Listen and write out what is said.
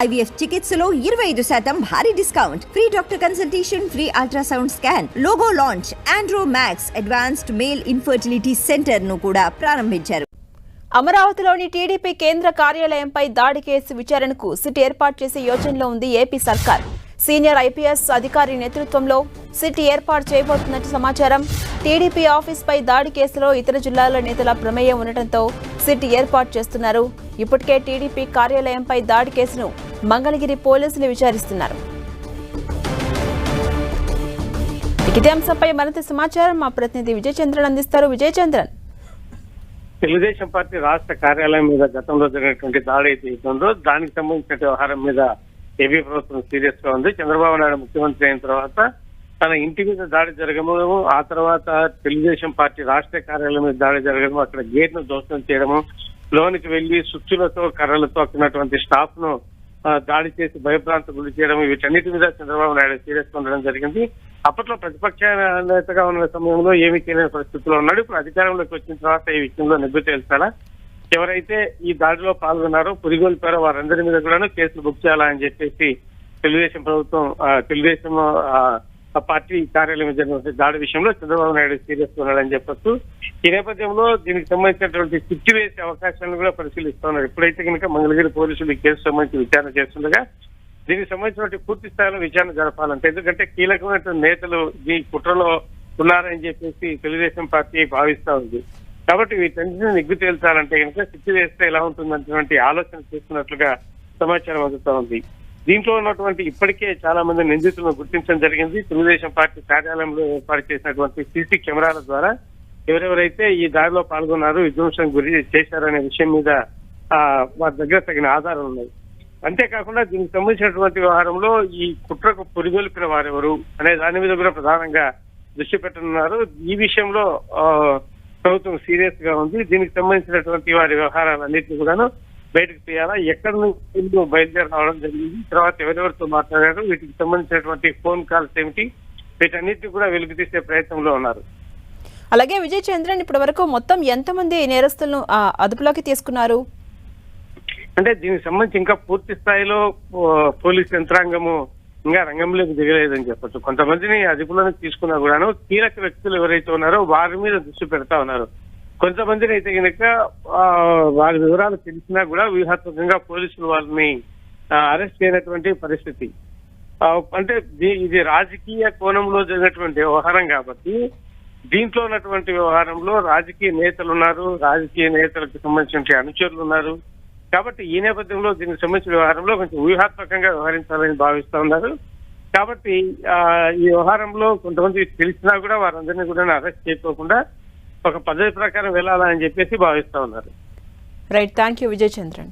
IVF చికిత్సలో 25% భారీ discount, free doctor consultation, free ultrasound scan, logo launch, Andro max advanced male infertility centre ను కూడా ప్రారంభించారు. అమరావతిలోని టీడీపీ కేంద్ర కార్యాలయంపై దాడి కేసు విచారణకు సిట్ ఏర్పాటు చేసే యోచనలో ఉంది ఏపీ సర్కార్. సీనియర్ ఐపీఎస్ అధికారి నేతృత్వంలో సిట్ ఏర్పాటు చేయబోతున్నట్టు సమాచారం. టీడీపీ ఆఫీస్పై దాడి కేసులో ఇతర జిల్లాల నేతల ప్రమేయం ఉండటంతో సిట్ ఏర్పాటు చేస్తున్నారు. ఇప్పటికే టీడీపీ కార్యాలయంపై దాడి కేసును మంగళగిరి పోలీసులు విచారిస్తున్నారు. ఇదే అంశంపై మరింత సమాచారం మా ప్రతినిధి విజయచంద్రన్ అందిస్తారు. విజయచంద్రన్, తెలుగుదేశం పార్టీ రాష్ట్ర కార్యాలయం మీద గతంలో జరిగినటువంటి దాడి అయితే ఉందో దానికి సంబంధించిన వ్యవహారం మీద ఏపీ ప్రభుత్వం సీరియస్ గా ఉంది. చంద్రబాబు నాయుడు ముఖ్యమంత్రి అయిన తర్వాత తన ఇంటి మీద దాడి జరగము, ఆ తర్వాత తెలుగుదేశం పార్టీ రాష్ట్ర కార్యాలయం మీద దాడి జరగడము, అక్కడ గేట్ ను ధ్వంసం చేయడము, లోనికి వెళ్లి సుచ్చులతో కర్రలతో అక్కడున్నటువంటి స్టాఫ్ ను దాడి చేసి భయభ్రాంతి గురి చేయడం, వీటన్నిటి మీద చంద్రబాబు నాయుడు సీరియస్ గా ఉండడం జరిగింది. అప్పట్లో ప్రతిపక్ష నేతగా ఉన్న సమయంలో ఏమీ చేయలేని పరిస్థితిలో ఉన్నాడు. ఇప్పుడు అధికారంలోకి వచ్చిన తర్వాత ఈ విషయంలో నిగ్గు తేల్చాలా, ఎవరైతే ఈ దాడిలో పాల్గొన్నారో పురిగొల్పారో వారందరి మీద కూడా కేసులు బుక్ చేయాలని చెప్పేసి తెలుగుదేశం పార్టీ కార్యాలయం జరిగిన దాడి విషయంలో చంద్రబాబు నాయుడు సీరియస్ ఉన్నాడని చెప్పొచ్చు. ఈ నేపథ్యంలో దీనికి సంబంధించినటువంటి సిట్టు వేసే అవకాశాలను కూడా పరిశీలిస్తున్నారు. ఎప్పుడైతే కనుక మంగళగిరి పోలీసులు ఈ కేసు సంబంధించి విచారణ చేస్తుండగా దీనికి సంబంధించినటువంటి పూర్తి స్థాయిలో విచారణ జరపాలంటే, ఎందుకంటే కీలకమైనటువంటి నేతలు ఈ కుట్రలో ఉన్నారని చెప్పేసి తెలుగుదేశం పార్టీ భావిస్తా ఉంది. కాబట్టి వీటన్నిటిని నిగ్గు తేల్చాలంటే కనుక సిట్టు వేస్తే ఎలా ఉంటుందన్నటువంటి ఆలోచన చేస్తున్నట్లుగా సమాచారం అందుతా ఉంది. దీంట్లో ఉన్నటువంటి ఇప్పటికే చాలా మంది నిందితులను గుర్తించడం జరిగింది. తెలుగుదేశం పార్టీ కార్యాలయంలో ఏర్పాటు చేసినటువంటి సీసీ కెమెరాల ద్వారా ఎవరెవరైతే ఈ దాడిలో పాల్గొన్నారు, విధ్వంసం గురి చేశారనే విషయం మీద వారి దగ్గర తగిన ఆధారాలు ఉన్నాయి. అంతేకాకుండా దీనికి సంబంధించినటువంటి వ్యవహారంలో ఈ కుట్రకు పురిగొల్పిన వారెవరు అనే దాని మీద కూడా ప్రధానంగా దృష్టి పెట్టనున్నారు. ఈ విషయంలో ప్రభుత్వం సీరియస్ గా ఉంది. దీనికి సంబంధించినటువంటి వారి వ్యవహారాలన్నింటినీ కూడాను బయటకు తీయాలా, ఎక్కడి నుంచి బయలుదేరి రావడం జరిగింది, తర్వాత ఎవరెవరితో మాట్లాడారు, వీటికి సంబంధించినటువంటి ఫోన్ కాల్స్ ఏమిటి, వీటన్నిటిని కూడా వెలుగు తీసే ప్రయత్నంలో ఉన్నారు. అలాగే విజయచంద్రన్, ఇప్పటి వరకు మొత్తం ఎంతమంది నేరస్తులను అదుపులోకి తీసుకున్నారు? అంటే దీనికి సంబంధించి ఇంకా పూర్తి స్థాయిలో పోలీస్ యంత్రాంగము ఇంకా రంగంలోకి దిగలేదని చెప్పొచ్చు. కొంతమందిని అదుపులోకి తీసుకున్నా కూడాను కీలక వ్యక్తులు ఎవరైతే ఉన్నారో వారి మీద దృష్టి పెడతా ఉన్నారు. కొంతమందిని అయితే కనుక వారి వివరాలు తెలిసినా కూడా వ్యూహాత్మకంగా పోలీసులు వాళ్ళని అరెస్ట్ చేయనటువంటి పరిస్థితి. అంటే ఇది రాజకీయ కోణంలో జరిగినటువంటి వ్యవహారం కాబట్టి దీంట్లో ఉన్నటువంటి వ్యవహారంలో రాజకీయ నేతలు ఉన్నారు, రాజకీయ నేతలకు సంబంధించిన అనుచరులు ఉన్నారు. కాబట్టి ఈ నేపథ్యంలో దీనికి సంబంధించిన వ్యవహారంలో కొంచెం వ్యూహాత్మకంగా వ్యవహరించాలని భావిస్తా ఉన్నారు. కాబట్టి ఈ వ్యవహారంలో కొంతమంది తెలిసినా కూడా వారందరినీ కూడా అరెస్ట్ చేయకోకుండా ఒక పద్ధతి ప్రకారం వెళ్ళాలని చెప్పేసి భావిస్తా ఉన్నారు. Right, thank you Vijayachandran.